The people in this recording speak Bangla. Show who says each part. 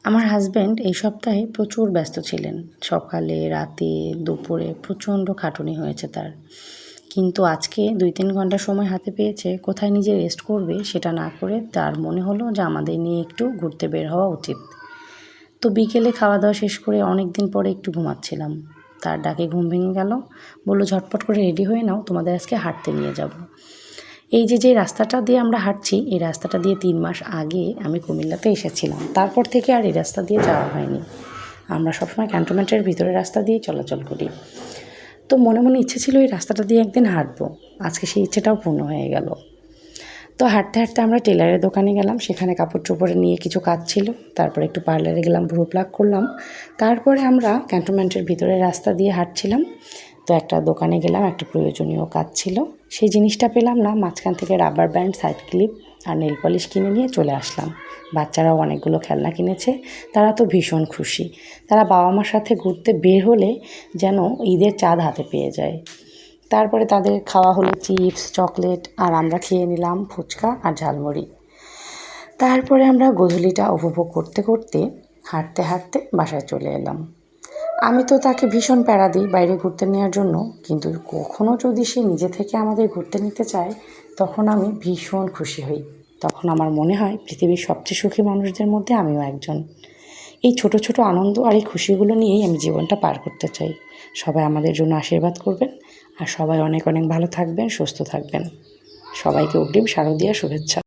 Speaker 1: আমার হাজব্যান্ড এই সপ্তাহে প্রচুর ব্যস্ত ছিলেন। সকালে, রাতে, দুপুরে প্রচণ্ড খাটুনি হয়েছে তার। কিন্তু আজকে ২-৩ ঘন্টা সময় হাতে পেয়েছে, কোথায় নিজে রেস্ট করবে সেটা না করে তার মনে হলো যে আমাদের নিয়ে একটু ঘুরতে বের হওয়া উচিত। তো বিকেলে খাওয়া-দাওয়া শেষ করে অনেক দিন পরে একটু ঘুমাচ্ছিলাম। তার ডাকে ঘুম ভেঙে গেল। বলল, "ঝটপট করে রেডি হয়ে নাও, তোমাদের আজকে হাঁটতে নিয়ে যাব।" এই যে রাস্তাটা দিয়ে আমরা হাঁটছি, এই রাস্তাটা দিয়ে ৩ মাস আগে আমি কুমিল্লাতে এসেছিলাম। তারপর থেকে আর এই রাস্তা দিয়ে যাওয়া হয়নি। আমরা সবসময় ক্যান্টনমেন্টের ভিতরের রাস্তা দিয়েই চলাচল করি। তো মনে মনে ইচ্ছে ছিল এই রাস্তাটা দিয়ে একদিন হাঁটবো। আজকে সেই ইচ্ছেটাও পূর্ণ হয়ে গেল। তো হাঁটতে হাঁটতে আমরা টেলারের দোকানে গেলাম। সেখানে কাপড়-চোপড় নিয়ে কিছু কাজ ছিল। তারপরে একটু পার্লারে গেলাম, ভ্রু প্লাক করলাম। তারপরে আমরা ক্যান্টনমেন্টের ভিতরের রাস্তা দিয়ে হাঁটছিলাম। তো একটা দোকানে গেলাম, একটা প্রয়োজনীয় কাজ ছিল। সেই জিনিসটা পেলাম না, মাঝখান থেকে রাবার ব্যান্ড, সাইড ক্লিপ আর নেল পলিশ কিনে নিয়ে চলে আসলাম। বাচ্চারাও অনেকগুলো খেলনা কিনেছে। তারা তো ভীষণ খুশি। তারা বাবা মার সাথে ঘুরতে বের হলে যেন ঈদের চাঁদ হাতে পেয়ে যায়। তারপরে তাদের খাওয়া হলো চিপস, চকলেট, আর আমরা খেয়ে নিলাম ফুচকা আর ঝালমুড়ি। তারপরে আমরা গোধূলিটা উপভোগ করতে করতে হাঁটতে হাঁটতে বাসায় চলে এলাম। আমি তো তাকে ভীষণ প্যারা দিই বাইরে ঘুরতে নেওয়ার জন্য, কিন্তু কখনও যদি সে নিজে থেকে আমাদের ঘুরতে নিতে চায়, তখন আমি ভীষণ খুশি হই। তখন আমার মনে হয় পৃথিবীর সবচেয়ে সুখী মানুষদের মধ্যে আমিও একজন। এই ছোট ছোট আনন্দ আর এই খুশিগুলো নিয়েই আমি জীবনটা পার করতে চাই। সবাই আমাদের জন্য আশীর্বাদ করবেন, আর সবাই অনেক অনেক ভালো থাকবেন, সুস্থ থাকবেন। সবাইকে অগ্রিম শারদীয়া শুভেচ্ছা।